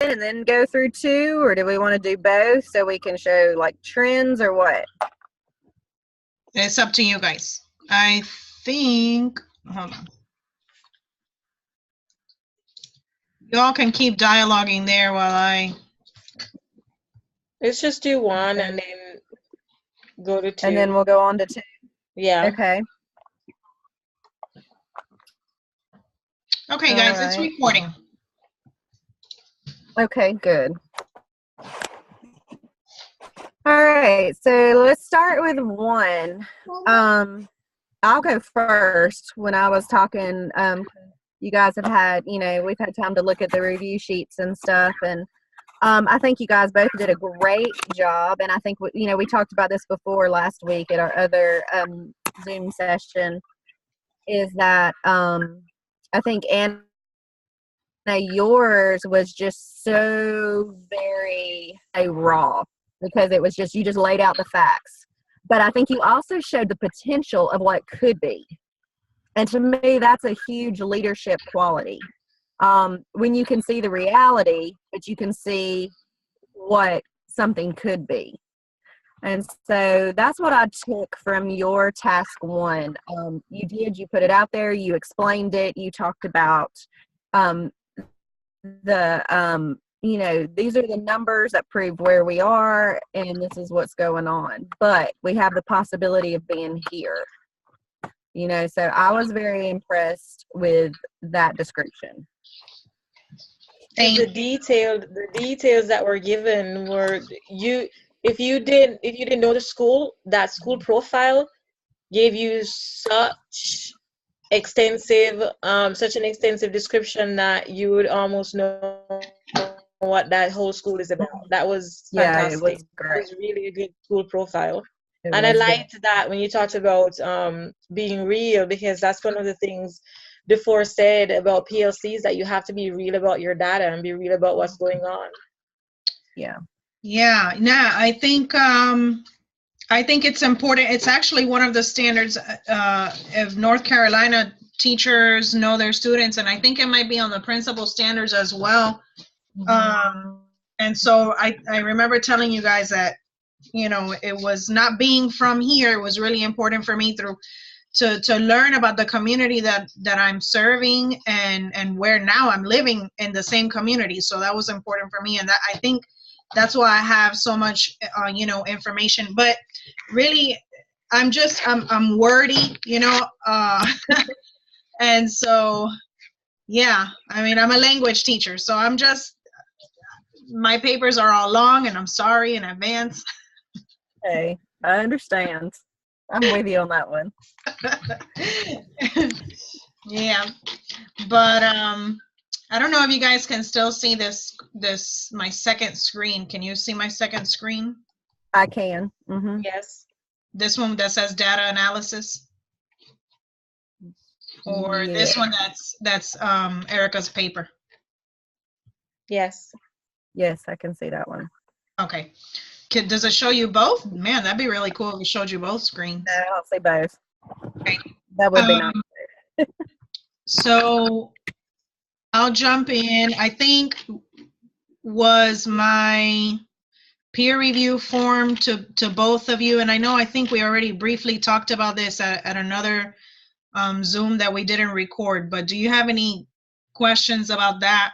and then go through 2, or do we want to do both so we can show like trends or what? It's up to you guys. I think, hold on. Y'all can keep dialoguing there while I. Let's just do 1 and then go to 2. And then we'll go on to 2. Yeah. Okay. Okay, guys, it's recording. Okay, good. All right, so let's start with 1. I'll go first. When I was talking, you guys have had, we've had time to look at the review sheets and stuff, and I think you guys both did a great job, and I think, we talked about this before last week at our other Zoom session, is that I think Anna, yours was just so very raw, because it was just, you just laid out the facts. But I think you also showed the potential of what could be. And to me, that's a huge leadership quality. When you can see the reality, but you can see what something could be. And so that's what I took from your task 1. You put it out there, you explained it, you talked about these are the numbers that prove where we are, and this is what's going on. But we have the possibility of being here. So I was very impressed with that description. The details that were given were, if you didn't know the school, that school profile gave you such an extensive description that you would almost know what that whole school is about. That was fantastic. Yeah, it was great. It was really a good school profile. And I liked that when you talked about being real, because that's one of the things DeFore said about PLCs, that you have to be real about your data and be real about what's going on. Yeah. Yeah. Nah, I think it's important. It's actually one of the standards of North Carolina. Teachers know their students, and I think it might be on the principal standards as well. And so I remember telling you guys that, it was not being from here. It was really important for me to learn about the community that I'm serving, and where now I'm living in the same community. So that was important for me, and that, I think that's why I have so much information. But really, I'm wordy, and so yeah, I mean, I'm a language teacher, so my papers are all long, and I'm sorry in advance. Hey, I understand. I'm with you on that one. Yeah, but I don't know if you guys can still see this my second screen. Can you see my second screen? I can. Yes. This one that says data analysis, or this one that's Erica's paper. Yes. Yes, I can see that one. Okay. Does it show you both? Man, that'd be really cool if it showed you both screens. No, I don't see both. Okay. That would be nice. So I'll jump in. I think was my peer review form to both of you, and I think we already briefly talked about this at another Zoom that we didn't record, but do you have any questions about that?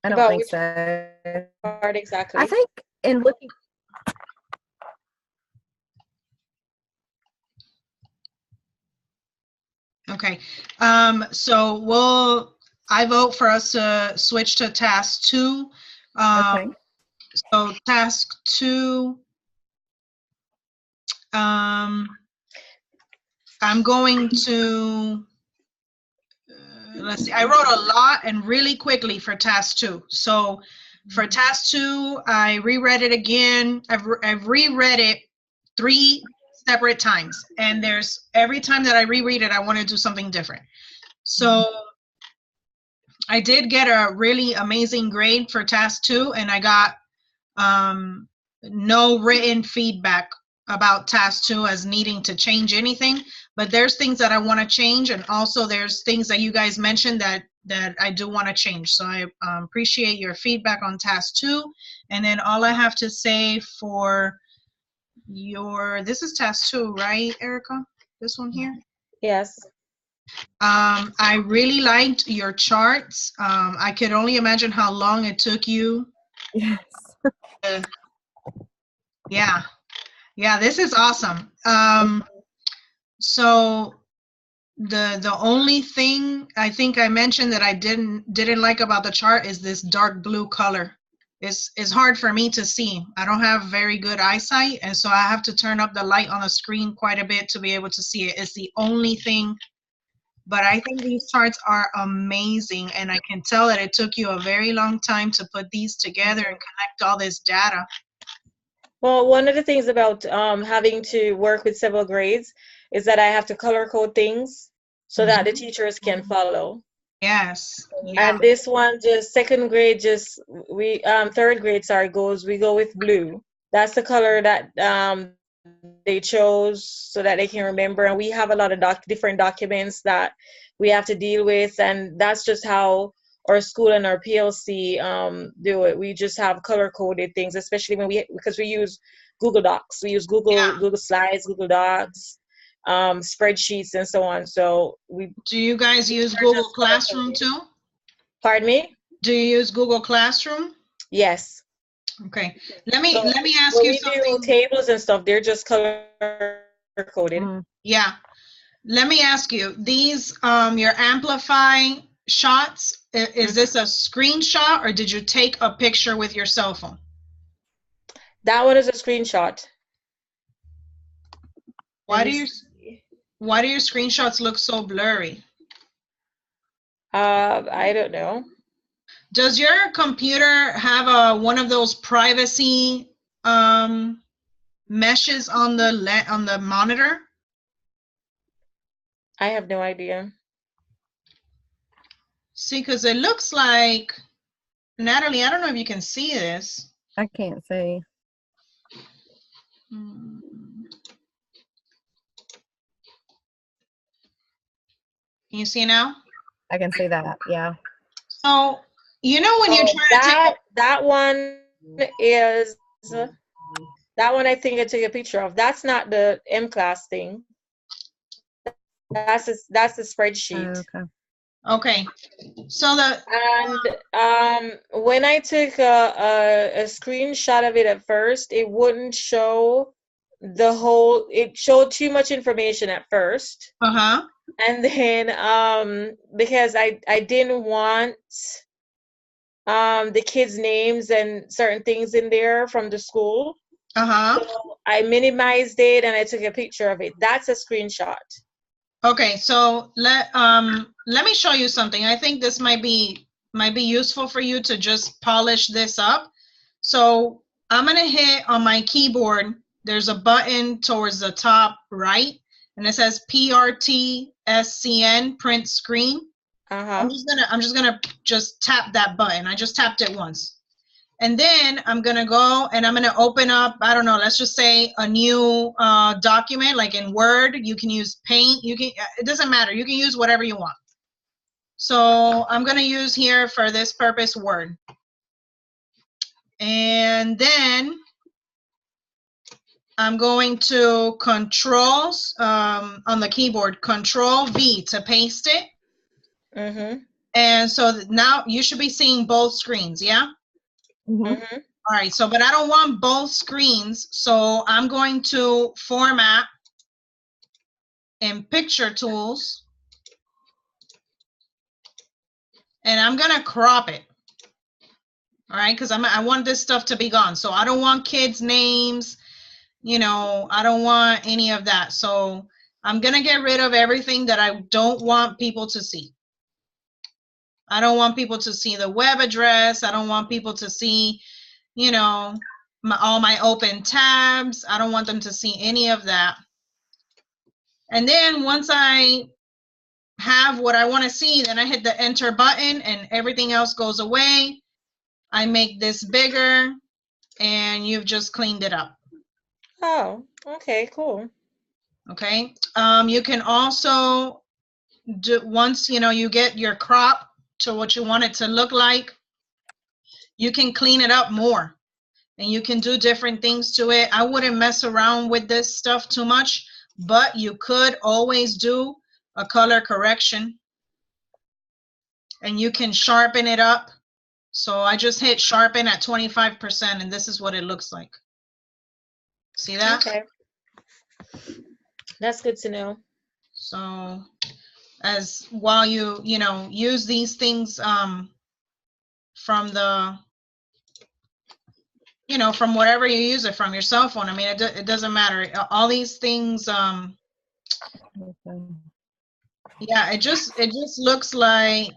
I don't think so. Part exactly. I think in looking. Okay. So I vote for us to switch to task 2. Okay. So task 2. I'm going to. Let's see, I wrote a lot and really quickly for task 2. So for task 2, I reread it again. I've reread it 3 separate times. And every time that I reread it, I want to do something different. So I did get a really amazing grade for task 2, and I got no written feedback about task 2 as needing to change anything. but there's things that I want to change, and also there's things that you guys mentioned that I do want to change. So I appreciate your feedback on task 2. And then all I have to say for this is task 2, right, Erica? This one here? Yes. I really liked your charts. I could only imagine how long it took you. Yes. Yeah, this is awesome. So the only thing I think I mentioned that I didn't like about the chart is this dark blue color. It's hard for me to see. I don't have very good eyesight, and so I have to turn up the light on the screen quite a bit to be able to see it. It's the only thing. But I think these charts are amazing, and I can tell that it took you a very long time to put these together and connect all this data. Well, one of the things about having to work with several grades is that I have to color code things so that the teachers can follow. Yes. Yeah. And this one, just second grade, third grade, sorry, we go with blue. That's the color that they chose so that they can remember. And we have a lot of different documents that we have to deal with, and that's just how our school and our PLC do it. We just have color coded things, especially because we use Google Docs. We use Google Slides, Google Docs, spreadsheets, and so on. So do you guys use Google Classroom too? Pardon me? Do you use Google Classroom? Yes. Okay. Let me ask you something. Do tables and stuff, they're just color coded. Yeah. Let me ask you, these your Amplify shots, is this a screenshot or did you take a picture with your cell phone? That one is a screenshot. Why do your screenshots look so blurry? I don't know. Does your computer have one of those privacy meshes on the monitor? I have no idea. See, because it looks like, Natalie, I don't know if you can see this. I can't see. Can you see now? I can see that, yeah. So, you know when you're trying to take that one I think I took a picture of. That's not the M-Class thing. That's the spreadsheet. Okay. So when I took a screenshot of it at first, it wouldn't show the whole. It showed too much information at first. And then because I didn't want the kids' names and certain things in there from the school. So I minimized it and I took a picture of it. That's a screenshot. Okay, so let me show you something. I think this might be useful for you to just polish this up. So I'm gonna hit on my keyboard. There's a button towards the top right, and it says PRTSCN, print screen. I'm just gonna tap that button. I just tapped it once. And then I'm gonna go and I'm gonna open up, I don't know, let's just say a new document, like in Word. You can use Paint, it doesn't matter, you can use whatever you want. So I'm gonna use here for this purpose Word. And then I'm going to controls on the keyboard, Control V to paste it. And so now you should be seeing both screens, yeah? All right, so but I don't want both screens, so I'm going to format in Picture Tools, and I'm gonna crop it. All right, because I want this stuff to be gone. So I don't want kids' names, you know, I don't want any of that. So I'm gonna get rid of everything that I don't want people to see. I don't want people to see the web address. I don't want people to see, you know, all my open tabs. I don't want them to see any of that. And then once I have what I want to see, then I hit the enter button and everything else goes away. I make this bigger and you've just cleaned it up. Oh, okay, cool. Okay. You can also do, once you get your crop to what you want it to look like, you can clean it up more, and you can do different things to it. I wouldn't mess around with this stuff too much, but you could always do a color correction, and you can sharpen it up. So I just hit sharpen at 25%, and this is what it looks like. See that? Okay. That's good to know. So as while you use these things from the from whatever you use it from, your cell phone, I mean, it doesn't matter, all these things, yeah, it just looks like,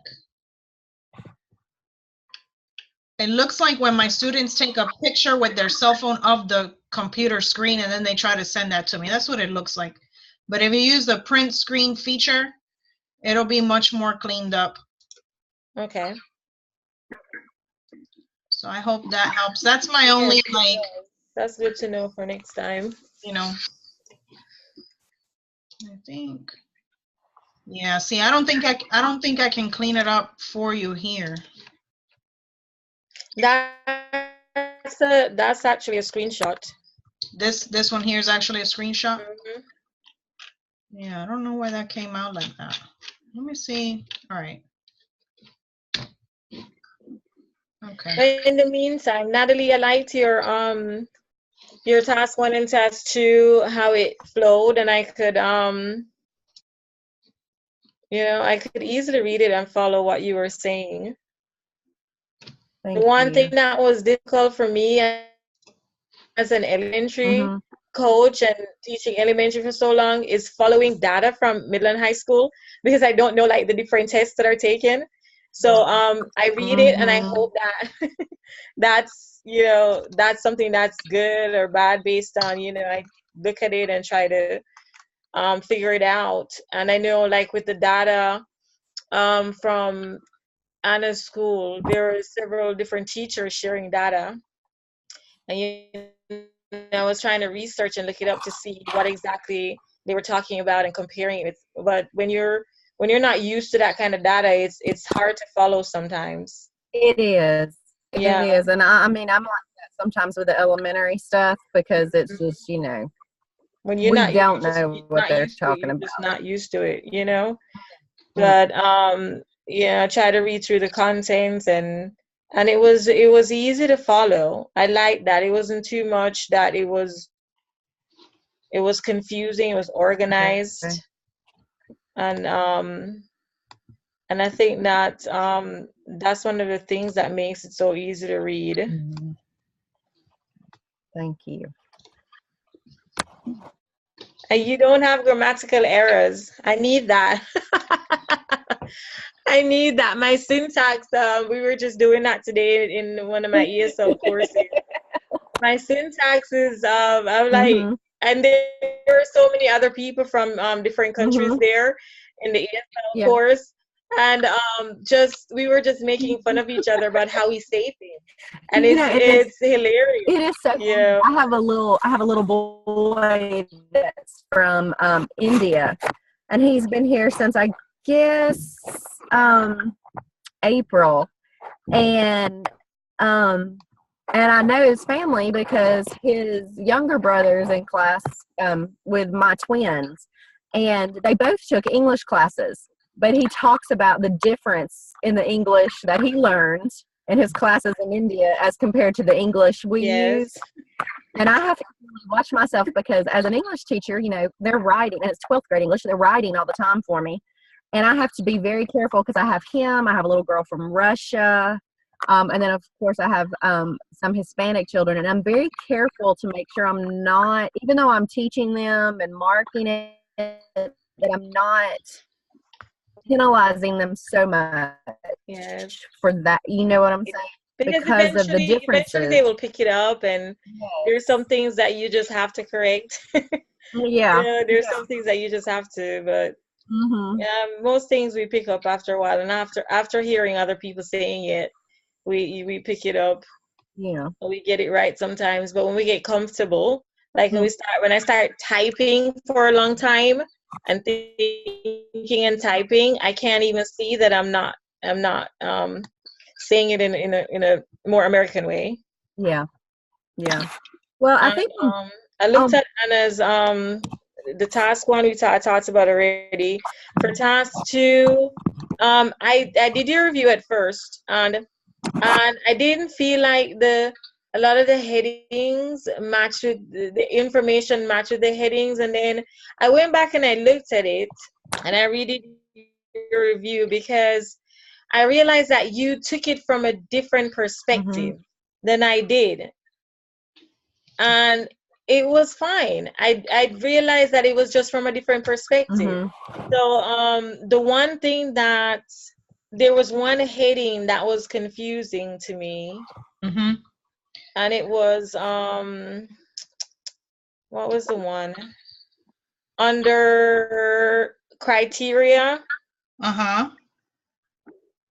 when my students take a picture with their cell phone of the computer screen and then they try to send that to me. That's what it looks like. But if you use the print screen feature, it'll be much more cleaned up. Okay. So I hope that helps. That's my only, that's good to know for next time. I think, yeah, see, I don't think I can clean it up for you here. That's actually a screenshot. This one here is actually a screenshot. Mm-hmm. Yeah, I don't know why that came out like that. Let me see. All right. Okay. But in the meantime, Natalie, I liked your task 1 and task 2, how it flowed, and I could I could easily read it and follow what you were saying. The one thing that was difficult for me as an elementary coach and teaching elementary for so long is following data from Midland High School, because I don't know like the different tests that are taken. So I read it and I hope that that's something that's good or bad based on I look at it and try to figure it out. And I know like with the data from Anna's school, there are several different teachers sharing data, and I was trying to research and look it up to see what exactly they were talking about and comparing it. But when you're not used to that kind of data, it's hard to follow sometimes. It is. Yeah. It is. And I mean, I'm like that sometimes with the elementary stuff, because it's just, when you're we don't know what they're talking about. Just not used to it, But try to read through the contents, and it was easy to follow. I liked that. It wasn't too much that it was confusing. It was organized. Okay. And I think that that's one of the things that makes it so easy to read. Thank you. And you don't have grammatical errors. I need that. I need that. My syntax, we were just doing that today in one of my ESL courses. My syntax is, I'm like, and there are so many other people from different countries there in the ESL course. And we were just making fun of each other about how we say things. And it's hilarious. It is so funny. I have a little boy that's from India, and he's been here since I guess April, and I know his family because his younger brother's in class with my twins, and they both took English classes. But he talks about the difference in the English that he learned in his classes in India as compared to the English we use. And I have to watch myself, because as an English teacher, they're writing, and it's 12th grade English, they're writing all the time for me. And I have to be very careful, because I have him, I have a little girl from Russia, and then of course I have some Hispanic children, and I'm very careful to make sure I'm not, even though I'm teaching them and marking it, that I'm not penalizing them so much for that. You know what I'm saying? Because of the differences. Eventually they will pick it up, and there's some things that you just have to correct. There's some things that you just have to, but most things we pick up after a while, and after hearing other people saying it, we pick it up. We get it right sometimes, but when we get comfortable, Like when I start typing for a long time and thinking and typing, I can't even see that I'm not saying it in a more American way. Yeah. Well, I think I looked at Anna's the task one we talked about already. For task 2, I did your review at first, and I didn't feel like a lot of the headings matched with the information matched with the headings, and then I went back and I looked at it and I redid your review because I realized that you took it from a different perspective than I did, and it was fine. I realized that it was just from a different perspective. So the one thing that there was one heading that was confusing to me, and it was what was the one under criteria?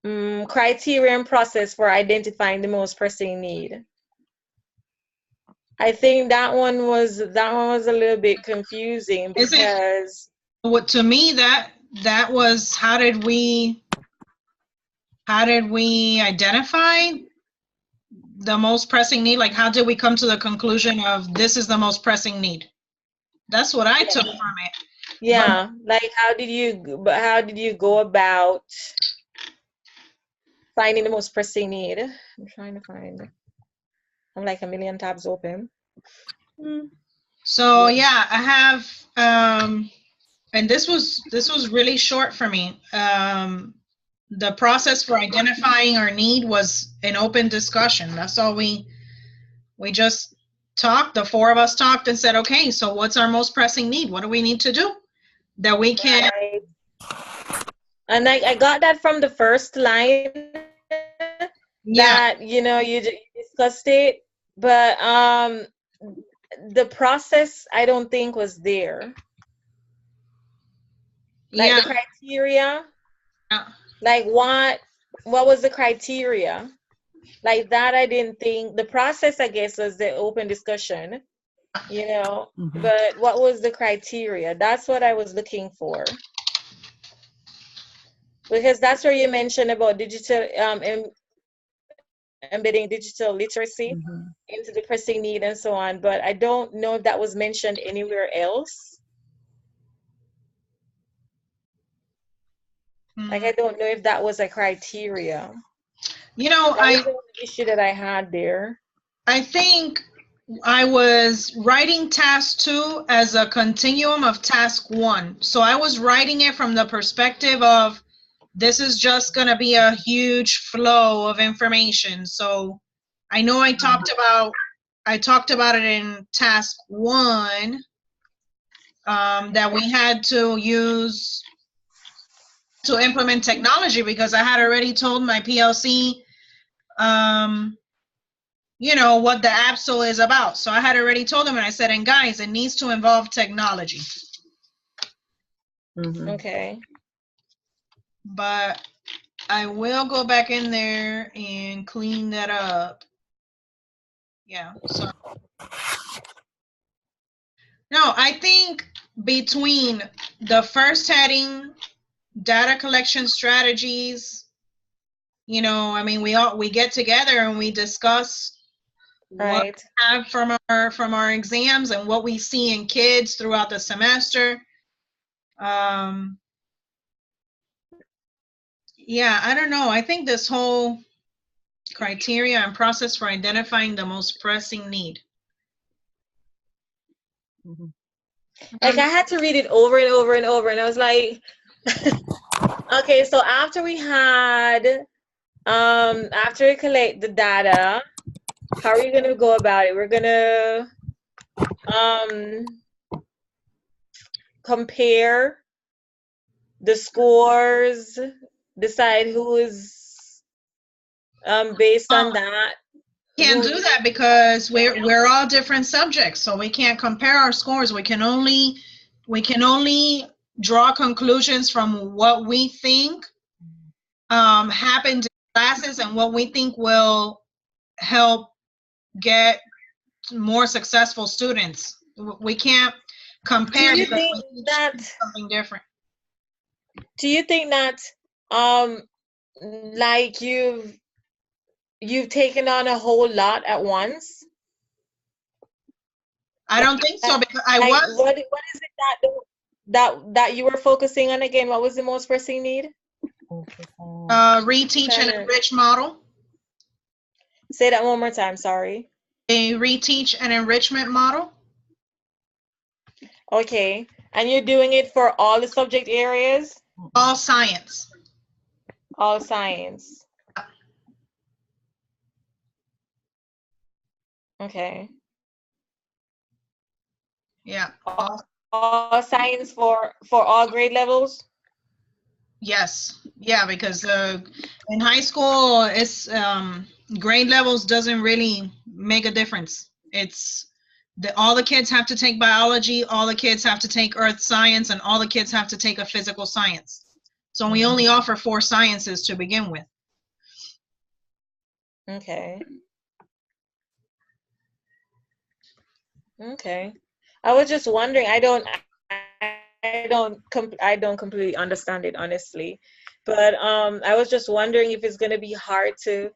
Criteria and process for identifying the most pressing need. I think that one was a little bit confusing because to me that was how did we identify the most pressing need? Like, how did we come to the conclusion of this is the most pressing need? That's what I took from it. Yeah, like how did you go about finding the most pressing need? I'm trying to find it. I'm like a million tabs open. So yeah, I have and this was really short for me. The process for identifying our need was an open discussion. That's all we just talked. The 4 of us talked and said, okay, so what's our most pressing need? What do we need to do that we can? Right. And I got that from the first line. Yeah. That you discussed it, but the process I don't think was there. Like the criteria. Like what was the criteria? Like that I didn't think. The process, I guess, was the open discussion, but what was the criteria? That's what I was looking for. Because that's where you mentioned about digital embedding digital literacy into the pressing need and so on, but I don't know if that was mentioned anywhere else. Like I don't know if that was a criteria. That was the issue that I had there. I think I was writing task 2 as a continuum of task 1. So I was writing it from the perspective of this is just going to be a huge flow of information. So I know I talked about it in task 1 that we had to use to implement technology because I had already told my PLC what the APSO is about. So I had already told them, and I said, and guys, it needs to involve technology. Okay. But I will go back in there and clean that up. Yeah. So no, I think between the first heading, data collection strategies, we get together and we discuss what we have from our exams and what we see in kids throughout the semester. Yeah, I don't know. I think this whole criteria and process for identifying the most pressing need. Like I had to read it over and over and over, and I was like, okay, so after we collect the data, how are you gonna go about it? We're gonna compare the scores, decide who is based on that. Can't do that because we're all different subjects, so we can't compare our scores. We can only draw conclusions from what we think happened in classes and what we think will help get more successful students. We can't compare you because think we teach that something different. do you think that like you've taken on a whole lot at once? I don't think so because I Like was what is it that you were focusing on again? What was the most pressing need? reteach and Kinda- enrich model, Say that one more time, sorry. a reteach and enrichment model. Okay. And you're doing it for all the subject areas? All science. All science. Okay. Yeah. All science for all grade levels? Yes. Yeah, because in high school, it's grade levels doesn't really make a difference. It's all the kids have to take biology, all the kids have to take earth science, and all the kids have to take a physical science. So we only offer 4 sciences to begin with. Okay. Okay. I was just wondering, I don't completely understand it, honestly. But I was just wondering if it's going to be hard to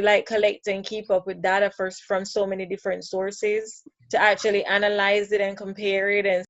like collect and keep up with data first from so many different sources to actually analyze it and compare it and